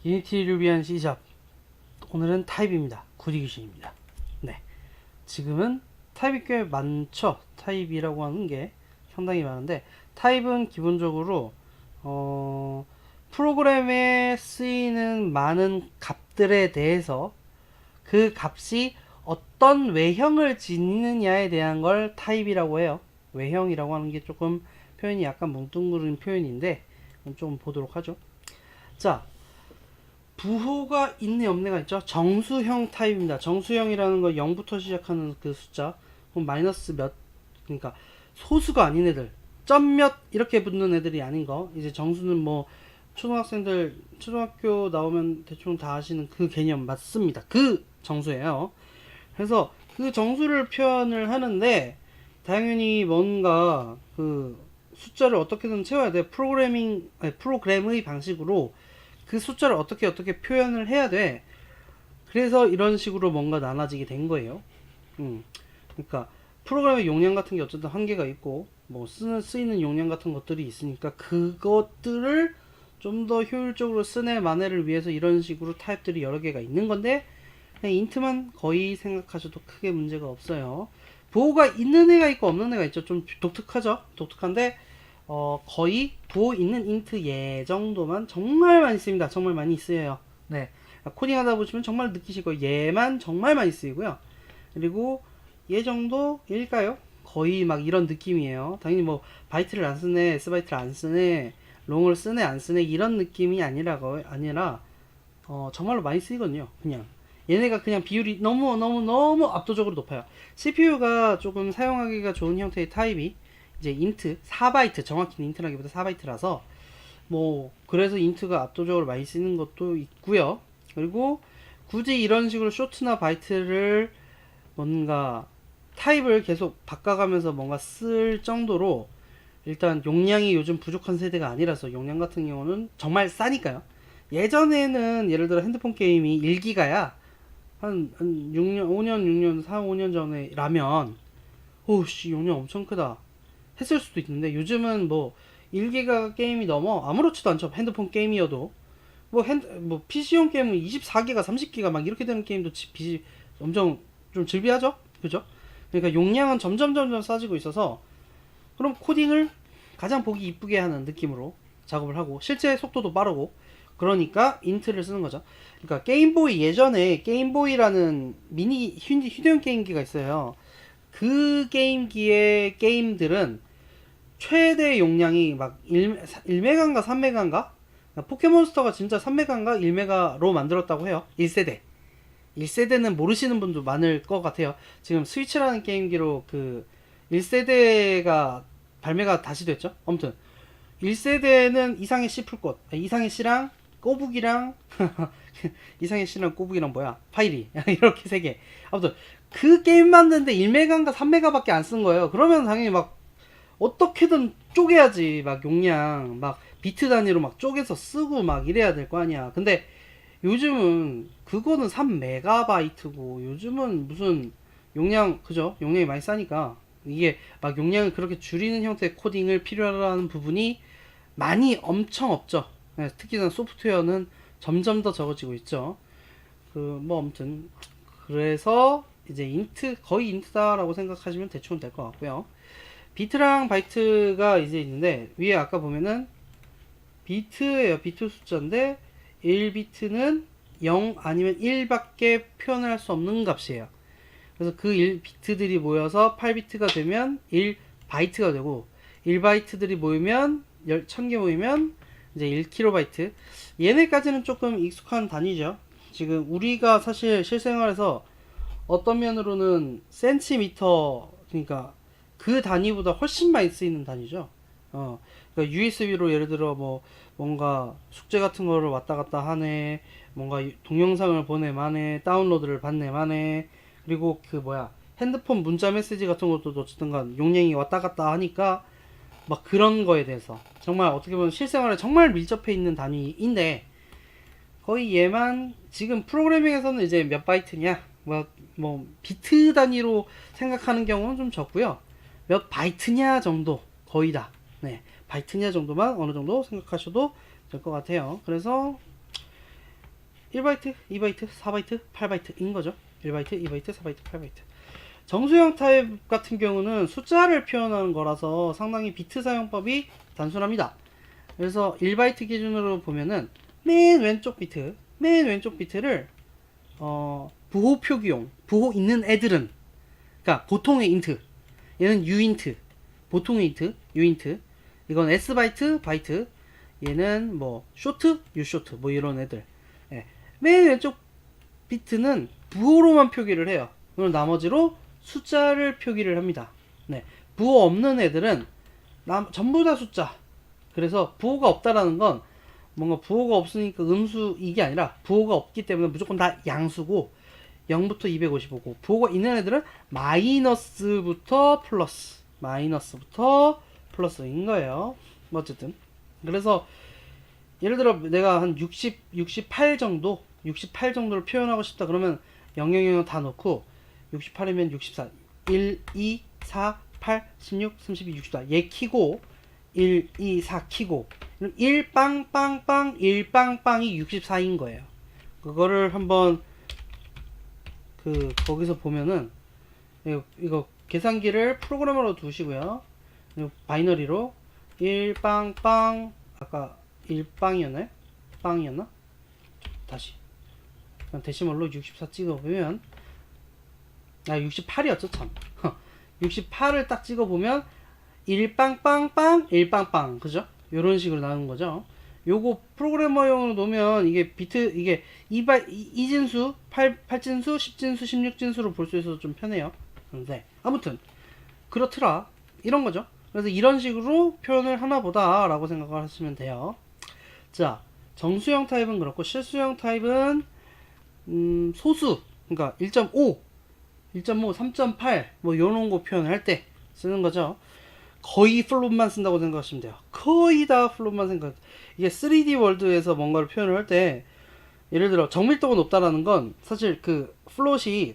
유니티를 위한 C샵. 오늘은 타입입니다. 구디 귀신입니다. 네. 지금은 타입이 꽤 많죠. 타입이라고 하는 게 상당히 많은데, 타입은 기본적으로 프로그램에 쓰이는 많은 값들에 대해서 그 값이 어떤 외형을 지니느냐에 대한 걸 타입이라고 해요. 외형이라고 하는 게 조금 표현이 약간 뭉뚱그린 표현인데 좀 보도록 하죠. 자, 부호가 있네 없네가 있죠. 정수형 타입입니다. 정수형이라는 거 0부터 시작하는 그 숫자, 그럼 마이너스 몇, 그러니까 소수가 아닌 애들, 점 몇 이렇게 붙는 애들이 아닌 거. 이제 정수는 뭐 초등학생들 초등학교 나오면 대충 다 아시는 그 개념 맞습니다. 그 정수예요. 그래서 그 정수를 표현을 하는데 당연히 뭔가 그 숫자를 어떻게든 채워야 돼. 프로그램의 방식으로 그 숫자를 어떻게 표현을 해야 돼. 그래서 이런 식으로 뭔가 나눠지게 된 거예요. 그러니까 프로그램의 용량 같은 게 어쨌든 한계가 있고 뭐 쓰이는 용량 같은 것들이 있으니까 그것들을 좀 더 효율적으로 쓰네 마네를 위해서 이런 식으로 타입들이 여러 개가 있는 건데, 그냥 인트만 거의 생각하셔도 크게 문제가 없어요. 부호가 있는 애가 있고 없는 애가 있죠. 좀 독특하죠. 독특한데 거의 부호 있는 인트 얘 정도만 정말 많이 씁니다. 정말 많이 쓰여요. 네. 코딩 하다 보시면 정말 느끼실 거예요. 얘만 정말 많이 쓰이고요. 그리고 얘 정도일까요? 거의 막 이런 느낌이에요. 당연히 뭐 바이트를 안 쓰네, S바이트를 안 쓰네, 롱을 쓰네 안 쓰네 이런 느낌이 아니라 정말로 많이 쓰이거든요. 그냥 얘네가 그냥 비율이 너무 압도적으로 높아요. CPU가 조금 사용하기가 좋은 형태의 타입이 이제 인트 4바이트, 정확히는 인트라기보다 4바이트라서 뭐 그래서 인트가 압도적으로 많이 쓰는 것도 있고요. 그리고 굳이 이런 식으로 쇼트나 바이트를 뭔가 타입을 계속 바꿔가면서 뭔가 쓸 정도로 일단 용량이 요즘 부족한 세대가 아니라서, 용량 같은 경우는 정말 싸니까요. 예전에는 예를 들어 핸드폰 게임이 1기가야 한 6년, 5년, 6년, 4, 5년 전에 라면 오씨 용량 엄청 크다 했을 수도 있는데, 요즘은 뭐 1기가 게임이 넘어 아무렇지도 않죠. 핸드폰 게임이어도 뭐 PC용 게임은 24기가 30기가 막 이렇게 되는 게임도 엄청 좀 즐비하죠. 그죠? 그러니까 용량은 점점 싸지고 있어서, 그럼 코딩을 가장 보기 이쁘게 하는 느낌으로 작업을 하고 실제 속도도 빠르고, 그러니까 인트를 쓰는 거죠. 그러니까 게임보이, 예전에 게임보이라는 미니 휴대용 게임기가 있어요. 그 게임기의 게임들은 최대 용량이 막 1메가인가 3메가인가? 포켓몬스터가 진짜 3메가인가 1메가로 만들었다고 해요. 1세대. 1세대는 모르시는 분도 많을 것 같아요. 지금 스위치라는 게임기로 그 1세대가 발매가 다시 됐죠. 아무튼 1세대는 이상의 C 풀꽃, 이상의 C랑 꼬북이랑 이상의 C랑 꼬북이랑 뭐야? 파이리 이렇게 세 개. 아무튼 그 게임 만드는데 1메가인가 3메가밖에 안 쓴 거예요. 그러면 당연히 막 어떻게든 쪼개야지. 막 용량 막 비트 단위로 막 쪼개서 쓰고 막 이래야 될 거 아니야. 근데 요즘은 그거는 3메가바이트고, 요즘은 무슨 용량, 그죠? 용량이 많이 싸니까 이게 막 용량을 그렇게 줄이는 형태의 코딩을 필요로 하는 부분이 많이 엄청 없죠. 네, 특히나 소프트웨어는 점점 더 적어지고 있죠. 그 뭐 아무튼 그래서 이제 거의 인트다라고 생각하시면 대충 될 것 같고요. 비트랑 바이트가 이제 있는데, 위에 아까 보면은 비트예요. 비트 숫자인데 1비트는 0 아니면 1밖에 표현할 수 없는 값이에요. 그래서 그 1비트들이 모여서 8비트가 되면 1바이트가 되고, 1바이트들이 모이면 1000개 모이면 이제 1KB. 얘네까지는 조금 익숙한 단위죠. 지금 우리가 사실 실생활에서 어떤 면으로는 센티미터, 그러니까 그 단위보다 훨씬 많이 쓰이는 단위죠. 그러니까 USB로 예를 들어 뭐 뭔가 숙제 같은 거를 왔다 갔다 하네, 뭔가 동영상을 보내 마네, 다운로드를 받네 마네, 그리고 그 뭐야 핸드폰 문자 메시지 같은 것도 어쨌든 간 용량이 왔다 갔다 하니까 막 그런 거에 대해서 정말 어떻게 보면 실생활에 정말 밀접해 있는 단위인데, 거의 얘만 지금 프로그래밍에서는 이제 몇 바이트냐, 뭐 비트 단위로 생각하는 경우는 좀 적고요. 몇 바이트냐 정도, 거의 다. 네, 바이트냐 정도만 어느 정도 생각하셔도 될 것 같아요. 그래서 1바이트, 2바이트, 4바이트, 8바이트인 거죠. 1바이트, 2바이트, 4바이트, 8바이트. 정수형 타입 같은 경우는 숫자를 표현하는 거라서 상당히 비트 사용법이 단순합니다. 그래서 1바이트 기준으로 보면은 맨 왼쪽 비트를 부호 표기용, 부호 있는 애들은, 그러니까 보통의 인트, 얘는 유인트, 보통의 인트, 유인트, 이건 S바이트, 바이트, 얘는 뭐 쇼트, 유쇼트, 뭐 이런 애들. 예. 맨 왼쪽 비트는 부호로만 표기를 해요. 그럼 나머지로 숫자를 표기를 합니다. 네. 부호 없는 애들은 전부 다 숫자. 그래서 부호가 없다라는 건 뭔가 부호가 없으니까 음수 이게 아니라 부호가 없기 때문에 무조건 다 양수고 0부터 255고, 부호가 있는 애들은 마이너스부터 플러스인 거예요. 뭐 어쨌든 그래서 예를 들어 내가 한 68 정도를 표현하고 싶다 그러면 000 다 넣고, 68이면 64, 1, 2, 4, 8, 16, 32, 64 얘 키고 1, 2, 4 키고 1빵빵빵 1빵빵이 64인 거예요. 그거를 한번 거기서 보면은 이거 계산기를 프로그래머로 두시고요. 바이너리로 1빵빵, 아까 1빵이었나요? 빵이었나? 다시 데시멀로 64 찍어보면 68이었죠 참. 68을 딱 찍어보면 1빵빵빵 1빵빵, 그죠? 요런 식으로 나오는 거죠. 요거 프로그래머용으로 놓으면 이게 비트, 이게 2진수, 8진수, 10진수, 16진수로 볼 수 있어서 좀 편해요. 그런데 아무튼 그렇더라, 이런 거죠. 그래서 이런 식으로 표현을 하나보다 라고 생각을 하시면 돼요. 자, 정수형 타입은 그렇고, 실수형 타입은 소수, 그러니까 1.5, 3.8 뭐 요런 거 표현할 때 쓰는 거죠. 거의 플롯만 쓴다고 생각하시면 돼요. 거의 다 플롯만 생각. 이게 3D 월드에서 뭔가를 표현을 할 때, 예를 들어 정밀도가 높다라는 건 사실 그 플롯이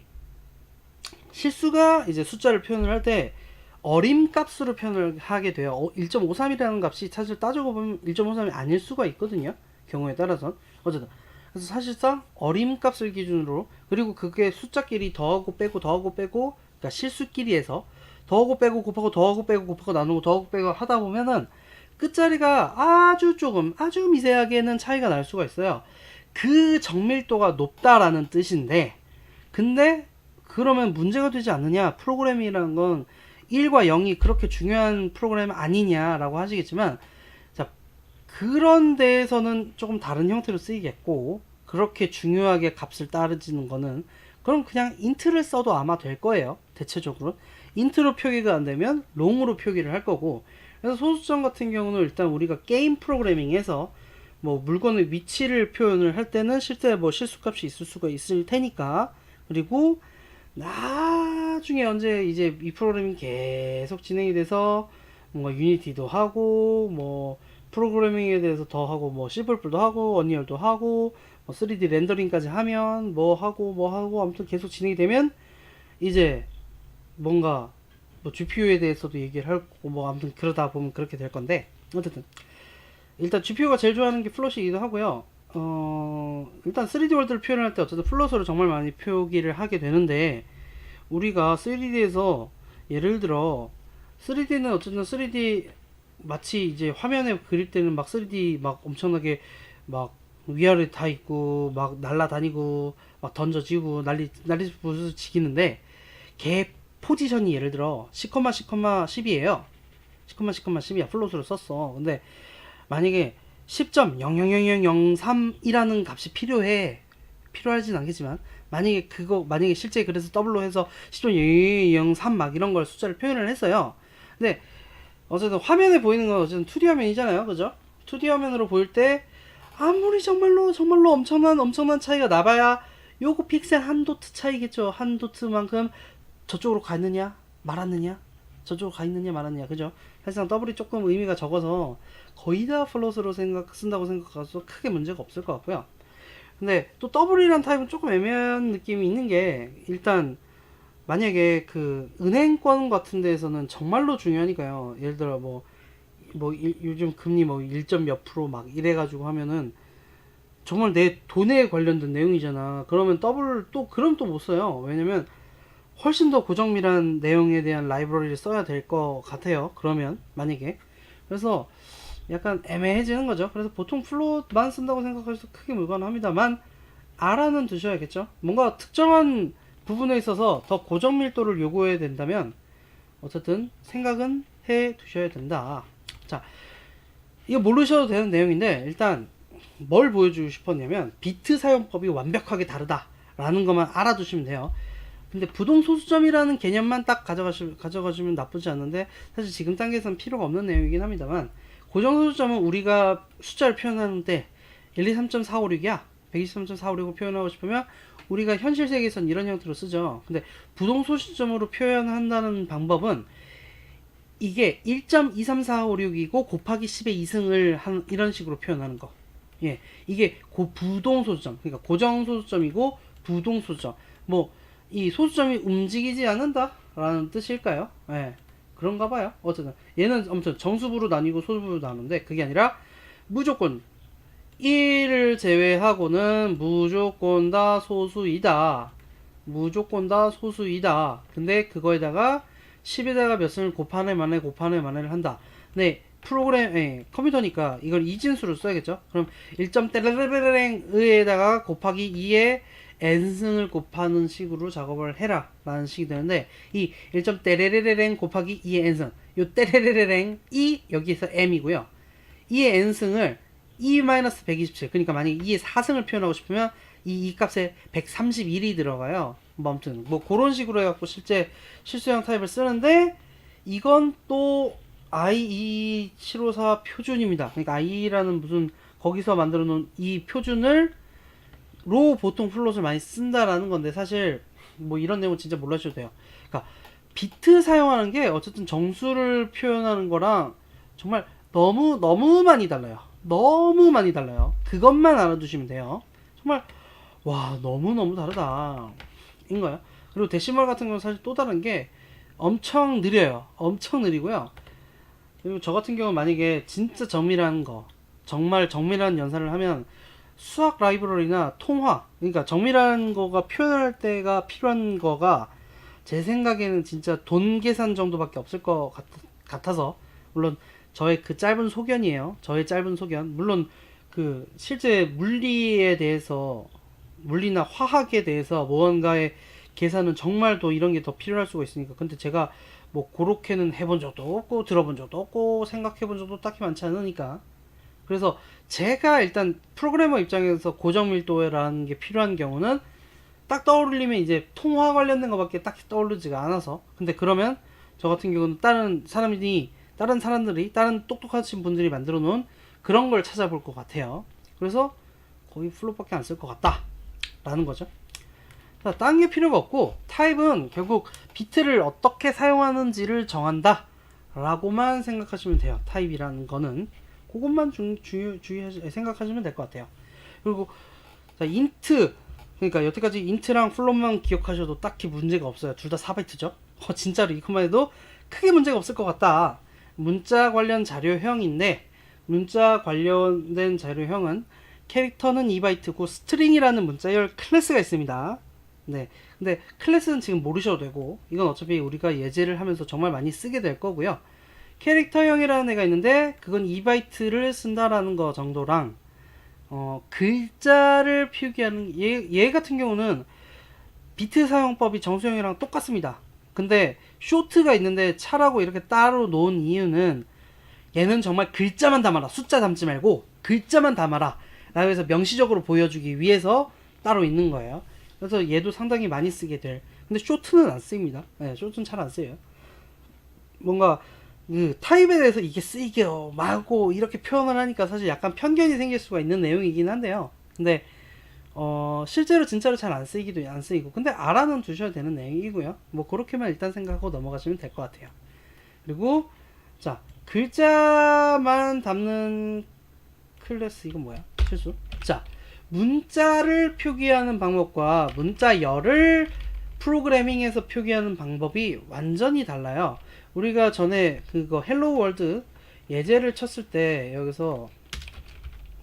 실수가 이제 숫자를 표현을 할 때 어림 값으로 표현을 하게 돼요. 1.53이라는 값이 사실 따지고 보면 1.53이 아닐 수가 있거든요. 경우에 따라선. 어쨌든 그래서 사실상 어림 값을 기준으로, 그리고 그게 숫자끼리 더하고 빼고 그러니까 실수끼리에서 더하고 빼고 곱하고 더하고 빼고 곱하고 나누고 더하고 빼고 하다 보면은 끝자리가 아주 조금, 아주 미세하게는 차이가 날 수가 있어요. 그 정밀도가 높다라는 뜻인데, 근데 그러면 문제가 되지 않느냐, 프로그램이라는 건 1과 0이 그렇게 중요한 프로그램 아니냐라고 하시겠지만, 자, 그런 데에서는 조금 다른 형태로 쓰이겠고, 그렇게 중요하게 값을 따르지는 거는, 그럼 그냥 인트를 써도 아마 될 거예요. 대체적으로 인트로 표기가 안 되면 롱으로 표기를 할 거고. 그래서 소수점 같은 경우는 일단 우리가 게임 프로그래밍에서 뭐 물건의 위치를 표현을 할 때는 실제 뭐 실수값이 있을 수가 있을 테니까, 그리고 나중에 언제 이제 이 프로그래밍 계속 진행이 돼서 뭔가 유니티도 하고 뭐 프로그래밍에 대해서 더 하고 뭐 C++도 하고 언리얼도 하고 뭐 3D 렌더링까지 하면 뭐 하고 아무튼 계속 진행이 되면 이제 뭔가 뭐 GPU에 대해서도 얘기를 할 거고 뭐 아무튼 그러다 보면 그렇게 될 건데, 어쨌든 일단 GPU가 제일 좋아하는 게 플롯이기도 하고요. 일단 3D 월드를 표현할 때 어쨌든 플롯으로 정말 많이 표기를 하게 되는데, 우리가 3D에서 예를 들어 3D는 어쨌든 3D 마치 이제 화면에 그릴 때는 막 3D 막 엄청나게 막 위아래 다 있고 막 날라다니고 막 던져지고 난리 부수지기는데, 걔 포지션이 예를 들어 10,10,10이에요. 10,10,10이야. 플롯으로 썼어. 근데 만약에 10.000003이라는 값이 필요하진 않겠지만, 만약에 실제 그래서 더블로 해서 10.0003 막 이런 걸 숫자를 표현을 했어요. 근데 어쨌든 화면에 보이는 건 어쨌든 2D 화면이잖아요. 그죠? 2D 화면으로 보일 때 아무리 정말로 엄청난 차이가 나봐야 요거 픽셀 한 도트 차이겠죠. 한 도트만큼 저쪽으로 가 있느냐 말았느냐, 저쪽으로 가 있느냐 말았느냐, 그죠? 사실상 더블이 조금 의미가 적어서 거의 다 플롯으로 쓴다고 생각해서 크게 문제가 없을 것 같고요. 근데 또 더블이란 타입은 조금 애매한 느낌이 있는 게, 일단 만약에 그 은행권 같은 데에서는 정말로 중요하니까요. 예를 들어 요즘 금리 뭐 1점 몇 프로 막 이래가지고 하면은 정말 내 돈에 관련된 내용이잖아. 그러면 더블 그럼 또 못 써요. 왜냐면 훨씬 더 고정밀한 내용에 대한 라이브러리를 써야 될 것 같아요. 그러면 만약에 그래서 약간 애매해지는 거죠. 그래서 보통 플롯만 쓴다고 생각하셔도 크게 무관합니다만 알아는 두셔야겠죠. 뭔가 특정한 부분에 있어서 더 고정밀도를 요구해야 된다면 어쨌든 생각은 해 두셔야 된다. 자, 이거 모르셔도 되는 내용인데 일단 뭘 보여주고 싶었냐면 비트 사용법이 완벽하게 다르다 라는 것만 알아두시면 돼요. 근데 부동소수점이라는 개념만 딱 가져가시면 나쁘지 않는데 사실 지금 단계에서는 필요가 없는 내용이긴 합니다만 고정소수점은 우리가 숫자를 표현하는데 123.456이야 123.456을 표현하고 싶으면 우리가 현실 세계에선 이런 형태로 쓰죠. 근데 부동소수점으로 표현한다는 방법은 이게 1.23456이고 곱하기 10의 2승을 한 이런 식으로 표현하는 거. 예, 이게 부동소수점, 그러니까 고정소수점이고 부동소수점. 뭐 이 소수점이 움직이지 않는다 라는 뜻일까요? 예, 그런가 봐요. 어쨌든 얘는 아무튼 정수부로 나뉘고 소수부로 나누는데 그게 아니라 무조건 1을 제외하고는 무조건 다 소수이다. 무조건 다 소수이다. 근데 그거에다가 10에다가 몇 승을 곱하네 마네를 한다. 네, 컴퓨터니까 이걸 이진수로 써야겠죠. 그럼 1.때레레랭의에다가 곱하기 2에 n승을 곱하는 식으로 작업을 해라 라는 식이 되는데 이 1.때레레랭 곱하기 2의 n승 요 때레레랭 이 여기에서 m이고요. 2의 n승을 2-127 그러니까 만약에 2의 4승을 표현하고 싶으면 이 값에 131이 들어가요. 뭐 아무튼 뭐 그런 식으로 해갖고 실제 실수형 타입을 쓰는데 이건 또 IE754 표준입니다. 그러니까 IE라는 무슨 거기서 만들어 놓은 이 표준을 로 보통 플롯을 많이 쓴다라는 건데 사실 뭐 이런 내용은 진짜 몰라주셔도 돼요. 그러니까 비트 사용하는 게 어쨌든 정수를 표현하는 거랑 정말 너무 많이 달라요. 너무 많이 달라요. 그것만 알아두시면 돼요. 정말 와 너무 다르다 인거예요. 그리고 데시멀 같은 경우는 사실 또 다른 게 엄청 느려요. 엄청 느리고요. 그리고 저 같은 경우 만약에 진짜 정밀한 거 정말 정밀한 연산을 하면 수학 라이브러리나 통화 그러니까 정밀한 거가 표현할 때가 필요한 거가 제 생각에는 진짜 돈 계산 정도밖에 없을 것 같아서 물론 저의 그 짧은 소견이에요. 저의 짧은 소견. 물론 그 실제 물리에 대해서 물리나 화학에 대해서 무언가의 계산은 정말 더 이런 게 더 필요할 수가 있으니까 근데 제가 뭐 그렇게는 해본 적도 없고 들어본 적도 없고 생각해 본 적도 딱히 많지 않으니까 그래서 제가 일단 프로그래머 입장에서 고정밀도라는 게 필요한 경우는 딱 떠올리면 이제 통화 관련된 것밖에 딱히 떠오르지가 않아서 근데 그러면 저 같은 경우는 다른 사람들이 다른 똑똑하신 분들이 만들어 놓은 그런 걸 찾아볼 것 같아요. 그래서 거의 플롯밖에 안 쓸 것 같다 라는 거죠. 자, 다른 게 필요가 없고 타입은 결국 비트를 어떻게 사용하는지를 정한다 라고만 생각하시면 돼요. 타입이라는 거는 그것만 생각하시면 될 것 같아요. 그리고 자, 인트 그러니까 여태까지 인트랑 플롯만 기억하셔도 딱히 문제가 없어요. 둘 다 4바이트죠. 진짜로 이것만 해도 크게 문제가 없을 것 같다. 문자 관련 자료형인데 문자 관련된 자료형은 캐릭터는 2바이트고 스트링이라는 문자열 클래스가 있습니다. 네, 근데 클래스는 지금 모르셔도 되고 이건 어차피 우리가 예제를 하면서 정말 많이 쓰게 될 거고요. 캐릭터형이라는 애가 있는데 그건 2바이트를 쓴다라는 거 정도랑 글자를 표기하는 얘 같은 경우는 비트 사용법이 정수형이랑 똑같습니다. 근데 쇼트가 있는데 차라고 이렇게 따로 놓은 이유는 얘는 정말 글자만 담아라 숫자 담지 말고 글자만 담아라 라고 해서 명시적으로 보여주기 위해서 따로 있는 거예요. 그래서 얘도 상당히 많이 쓰게 될 근데 쇼트는 안 쓰입니다. 네, 쇼트는 잘 안 쓰여요. 뭔가 그 타입에 대해서 이게 쓰이게요 마고 이렇게 표현을 하니까 사실 약간 편견이 생길 수가 있는 내용이긴 한데요. 근데 실제로 진짜로 잘 안 쓰이기도 안 쓰이고 근데 알아는 두셔야 되는 내용이고요. 뭐 그렇게만 일단 생각하고 넘어가시면 될 것 같아요. 그리고 자 글자만 담는 클래스 이건 뭐야 실수. 자 문자를 표기하는 방법과 문자열을 프로그래밍에서 표기하는 방법이 완전히 달라요. 우리가 전에 그거 헬로 월드 예제를 쳤을 때 여기서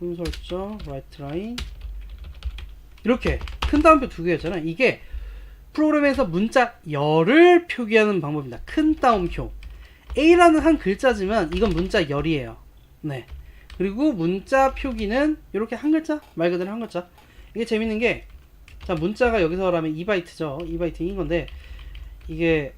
홈 설정, 라이트 라인, 이렇게 큰 따옴표 두 개였잖아. 이게 프로그램에서 문자 열을 표기하는 방법입니다. 큰 따옴표. A라는 한 글자지만 이건 문자 열이에요. 네. 그리고 문자 표기는 이렇게 한 글자, 말 그대로 한 글자. 이게 재밌는 게, 자, 문자가 여기서라면 2바이트죠. 2바이트인 건데, 이게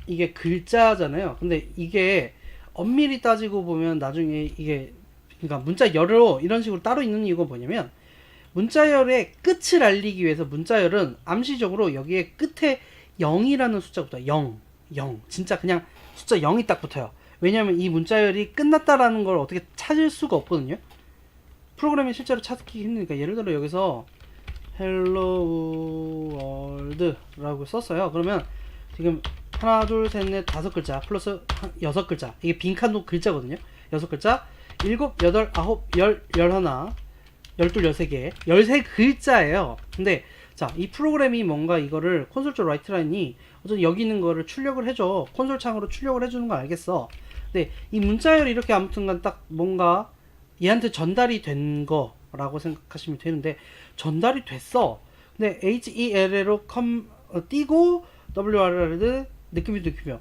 이게 글자잖아요. 근데 이게 엄밀히 따지고 보면 나중에 이게, 그러니까 문자 열로 이런 식으로 따로 있는 이유가 뭐냐면, 문자열의 끝을 알리기 위해서 문자열은 암시적으로 여기에 끝에 0이라는 숫자가 붙어요. 0. 진짜 그냥 숫자 0이 딱 붙어요. 왜냐하면 이 문자열이 끝났다라는 걸 어떻게 찾을 수가 없거든요. 프로그램이 실제로 찾기 힘드니까. 예를 들어 여기서 Hello World 라고 썼어요. 그러면 지금 하나, 둘, 셋, 넷, 다섯 글자 플러스 여섯 글자. 이게 빈칸도 글자거든요. 여섯 글자, 일곱, 여덟, 아홉, 열, 열하나, 열둘, 열세 개, 13글자예요. 근데 자, 이 프로그램이 뭔가 이거를 콘솔 쪽 라이트 라인이 어쨌든 여기 있는 거를 출력을 해줘. 콘솔 창으로 출력을 해주는 거 알겠어. 근데 이 문자열이 이렇게 아무튼간 딱 뭔가 얘한테 전달이 된 거라고 생각하시면 되는데, 전달이 됐어. 근데 HELL로 띄고 WRR 느낌이요.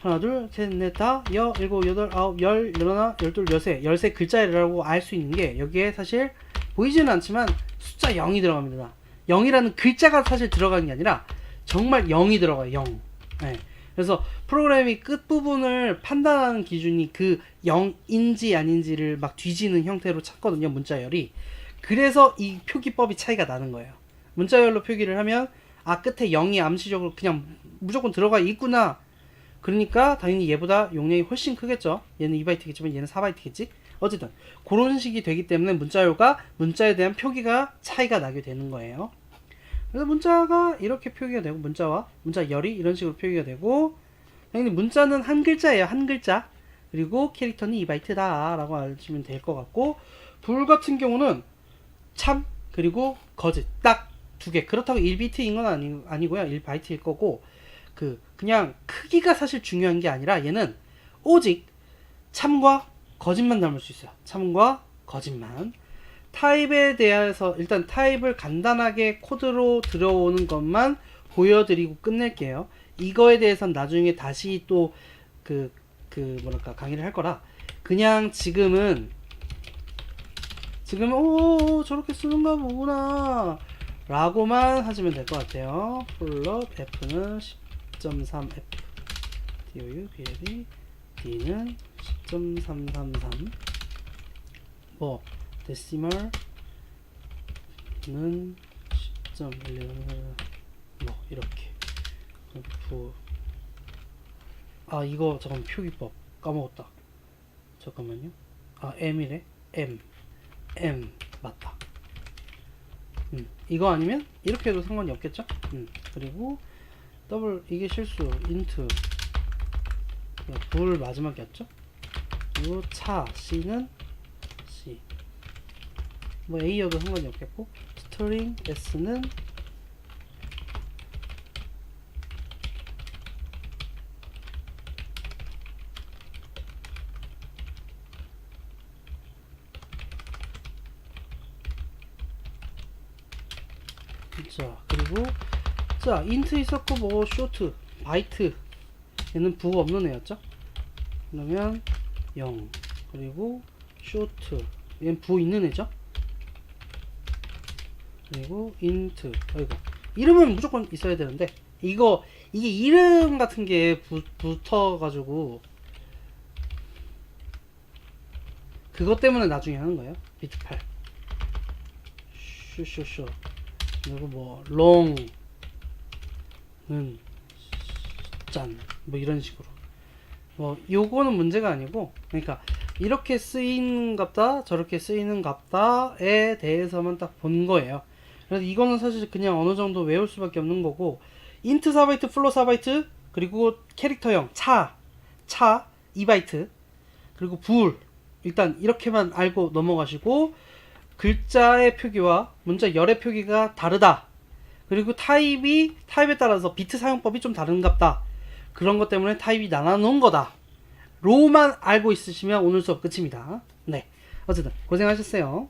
하나, 둘, 셋, 넷, 다, 일곱, 여덟, 아홉, 열, 열하나, 열둘, 열세 글자라고 알 수 있는 게, 여기에 사실 보이지는 않지만 숫자 0이 들어갑니다. 0이라는 글자가 사실 들어가는 게 아니라 정말 0이 들어가요. 0. 네. 그래서 프로그램이 끝부분을 판단하는 기준이 그 0인지 아닌지를 막 뒤지는 형태로 찾거든요. 문자열이. 그래서 이 표기법이 차이가 나는 거예요. 문자열로 표기를 하면 아, 끝에 0이 암시적으로 그냥 무조건 들어가 있구나. 그러니까 당연히 얘보다 용량이 훨씬 크겠죠. 얘는 2바이트겠지만 얘는 4바이트겠지. 어쨌든 그런 식이 되기 때문에 문자열과 문자에 대한 표기가 차이가 나게 되는 거예요. 그래서 문자가 이렇게 표기가 되고, 문자와 문자열이 이런 식으로 표기가 되고, 당연히 문자는 한 글자예요. 한 글자. 그리고 캐릭터는 2바이트다 라고 알시면 될 것 같고, 불 같은 경우는 참 그리고 거짓 딱 두 개. 그렇다고 1비트인 건 아니고요. 1바이트일 거고, 그냥 크기가 사실 중요한 게 아니라 얘는 오직 참과 거짓만 담을 수 있어요. 참과 거짓만. 타입에 대해서 일단 타입을 간단하게 코드로 들어오는 것만 보여드리고 끝낼게요. 이거에 대해서는 나중에 다시 또 뭐랄까 강의를 할 거라, 그냥 지금은 저렇게 쓰는가 보구나 라고만 하시면 될 것 같아요. 플롯 F는 10.3 F, DOU, BLE, D는 10.333, 뭐 데시멀은 10.11, 뭐 이렇게. 아, 이거 잠깐 표기법 까먹었다. 잠깐만요. 아, M이래. M 맞다. 이거 아니면 이렇게 해도 상관이 없겠죠? 그리고 이게 실수. 인트 불 마지막이었죠? 그리고 C는 C, 뭐 A여도 상관이 없겠고, 스트링 S는 자, 그리고 자, 인트 있었고, 뭐 쇼트, 바이트, 얘는 부가 없는 애였죠? 그러면 0, 그리고 쇼트, 얘는 부 있는 애죠? 그리고 인트, 아이고, 이름은 무조건 있어야 되는데, 이게 이름 같은 게 붙어가지고 그것 때문에 나중에 하는 거예요. 비트 8 쇼 그리고 뭐 롱은 짠, 뭐 이런 식으로. 뭐 요거는 문제가 아니고, 그러니까 이렇게 쓰이는 갑다, 저렇게 쓰이는 갑다에 대해서만 딱 본 거예요. 그래서 이거는 사실 그냥 어느 정도 외울 수밖에 없는 거고, 인트 4바이트, 플롯 4바이트, 그리고 캐릭터형 차 2바이트, 그리고 불, 일단 이렇게만 알고 넘어가시고, 글자의 표기와 문자 열의 표기가 다르다. 그리고 타입에 따라서 비트 사용법이 좀 다른갑다. 그런 것 때문에 타입이 나눠놓은 거다. 로만 알고 있으시면 오늘 수업 끝입니다. 네. 어쨌든 고생하셨어요.